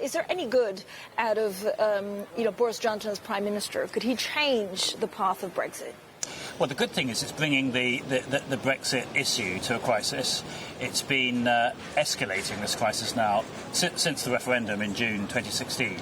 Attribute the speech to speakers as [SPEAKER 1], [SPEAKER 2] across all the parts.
[SPEAKER 1] Is there any good out of, Boris Johnson as Prime Minister? Could he change the path of Brexit?
[SPEAKER 2] Well, the good thing is it's bringing the Brexit issue to a crisis. It's been escalating this crisis now since the referendum in June 2016.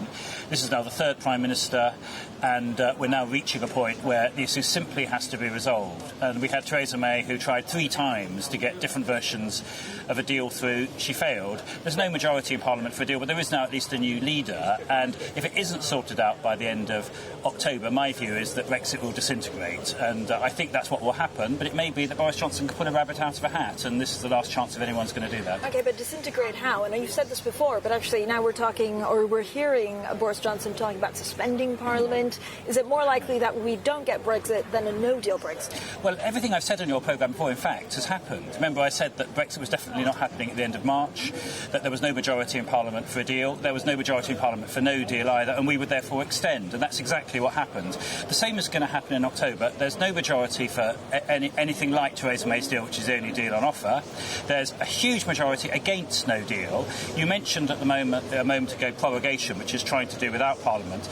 [SPEAKER 2] This is now the third Prime Minister, and we're now reaching a point where the issue simply has to be resolved. And we had Theresa May, who tried 3 times to get different versions of a deal through. She failed. There's no majority in Parliament for a deal, but there is now at least a new leader. And if it isn't sorted out by the end of October, my view is that Brexit will disintegrate. And I think that's what will happen. But it may be that Boris Johnson can put a rabbit out of a hat, and this is the last chance if anyone's going to do that.
[SPEAKER 1] OK, but disintegrate how? And you've said this before, but actually now we're hearing Boris Johnson talking about suspending Parliament. Is it more likely that we don't get Brexit than a no-deal Brexit?
[SPEAKER 2] Well, everything I've said on your programme before, in fact, has happened. Remember, I said that Brexit was definitely not happening at the end of March, that there was no majority in Parliament for a deal, there was no majority in Parliament for no deal either, and we would therefore extend. And that's exactly what happened. The same is going to happen in October. There's no majority for anything like Theresa May's deal, which is the only deal on offer. There's a huge majority against no deal. You mentioned a moment ago prorogation, which is trying to do without Parliament.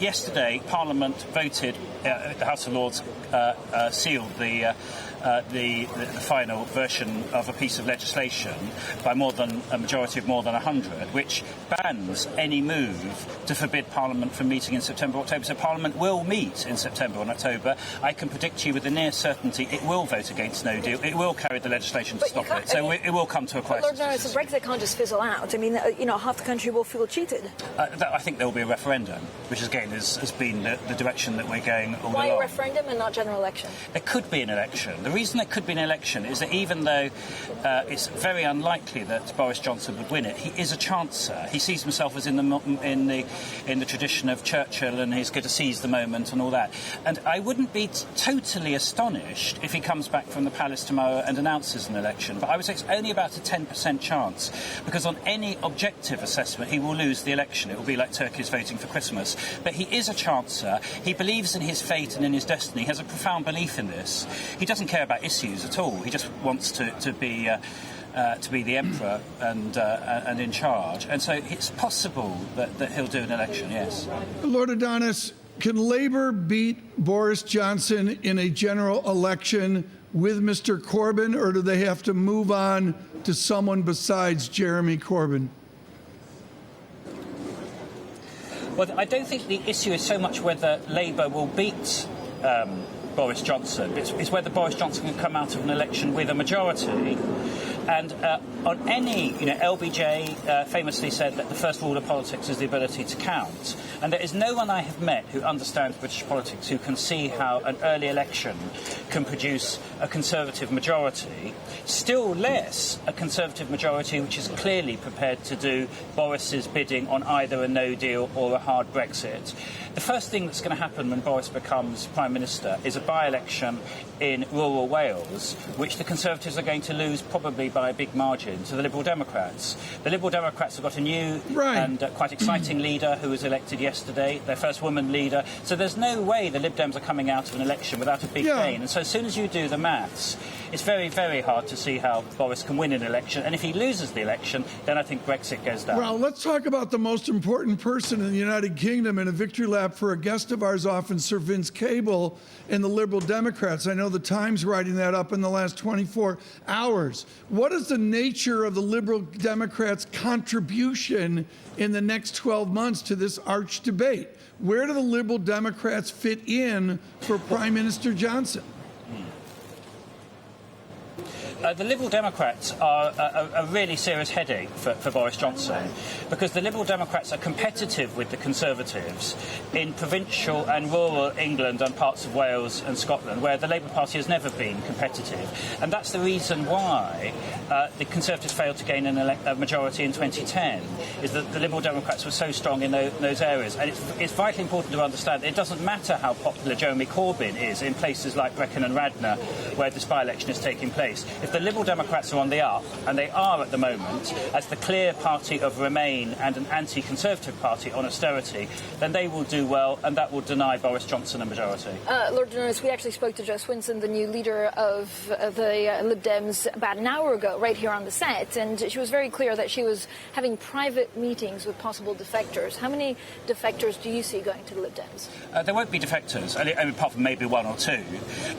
[SPEAKER 2] Yesterday, Parliament voted, the House of Lords sealed the final version of a piece of legislation by a majority of more than 100, which bans any move to forbid Parliament from meeting in September or October. So Parliament will meet in September and October. I can predict to you with a near certainty it will vote against no deal. It will carry the legislation to stop it. So it will come to a crisis.
[SPEAKER 1] Lord Norris, so Brexit can't just fizzle out. I mean, half the country will feel cheated.
[SPEAKER 2] I think there will be a referendum, which again has been the direction that we're going all along.
[SPEAKER 1] Why a referendum and not general election?
[SPEAKER 2] There could be an election. The reason there could be an election is that even though it's very unlikely that Boris Johnson would win it, he is a chancer. He sees himself as in the tradition of Churchill, and he's going to seize the moment and all that. And I wouldn't be totally astonished if he comes back from the palace tomorrow and announces an election. But I would say it's only about a 10% chance, because on any objective assessment he will lose the election. It will be like turkeys voting for Christmas. But he is a chancer. He believes in his fate and in his destiny. He has a profound belief in this. He doesn't care about issues at all. He just wants to be the emperor and in charge. And so it's possible that he'll do an election, yes.
[SPEAKER 3] Lord Adonis, can Labour beat Boris Johnson in a general election with Mr. Corbyn, or do they have to move on to someone besides Jeremy Corbyn?
[SPEAKER 2] Well, I don't think the issue is so much whether Labour will beat Boris Johnson. It's whether Boris Johnson can come out of an election with a majority. And on any, LBJ famously said that the first rule of politics is the ability to count. And there is no one I have met who understands British politics who can see how an early election can produce a Conservative majority, still less a Conservative majority which is clearly prepared to do Boris's bidding on either a no deal or a hard Brexit. The first thing that's going to happen when Boris becomes Prime Minister is a by-election in rural Wales, which the Conservatives are going to lose probably by a big margin to the Liberal Democrats. The Liberal Democrats have got a new and quite exciting leader who was elected yesterday, their first woman leader. So there's no way the Lib Dems are coming out of an election without a big gain. And so as soon as you do the maths, it's very, very hard to see how Boris can win an election. And if he loses the election, then I think Brexit goes down.
[SPEAKER 3] Well, let's talk about the most important person in the United Kingdom in a victory lap for a guest of ours often, Sir Vince Cable and the Liberal Democrats. I know the Times writing that up in the last 24 hours. What is the nature of the Liberal Democrats' contribution in the next 12 months to this arch debate? Where do the Liberal Democrats fit in for Prime Minister Johnson?
[SPEAKER 2] The Liberal Democrats are a really serious headache for Boris Johnson, because the Liberal Democrats are competitive with the Conservatives in provincial and rural England and parts of Wales and Scotland, where the Labour Party has never been competitive. And that's the reason why the Conservatives failed to gain a majority in 2010, is that the Liberal Democrats were so strong in those areas. And it's vitally important to understand that it doesn't matter how popular Jeremy Corbyn is in places like Brecon and Radnor, where this by-election is taking place. If if the Liberal Democrats are on the up, and they are at the moment, as the clear party of Remain and an anti-Conservative party on austerity, then they will do well, and that will deny Boris Johnson a majority.
[SPEAKER 1] Lord Adonis, we actually spoke to Jo Swinson, the new leader of the Lib Dems, about an hour ago, right here on the set, and she was very clear that she was having private meetings with possible defectors. How many defectors do you see going to the Lib Dems?
[SPEAKER 2] There won't be defectors, apart from maybe one or two,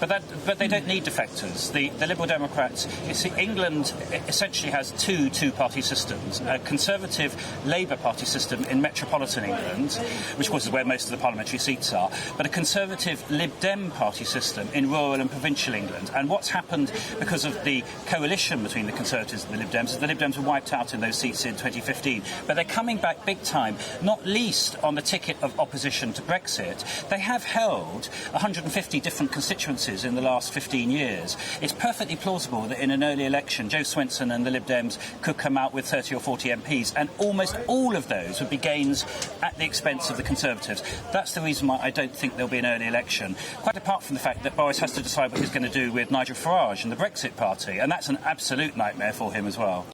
[SPEAKER 2] but they don't need defectors. The Liberal Democrats, you see, England essentially has two two-party systems, a Conservative Labour Party system in metropolitan England, which of course is where most of the parliamentary seats are, but a Conservative Lib Dem party system in rural and provincial England. And what's happened because of the coalition between the Conservatives and the Lib Dems is the Lib Dems were wiped out in those seats in 2015. But they're coming back big time, not least on the ticket of opposition to Brexit. They have held 150 different constituencies in the last 15 years. It's perfectly plausible that in an early election, Jo Swinson and the Lib Dems could come out with 30 or 40 MPs, and almost all of those would be gains at the expense of the Conservatives. That's the reason why I don't think there'll be an early election, quite apart from the fact that Boris has to decide what he's going to do with Nigel Farage and the Brexit Party, and that's an absolute nightmare for him as well.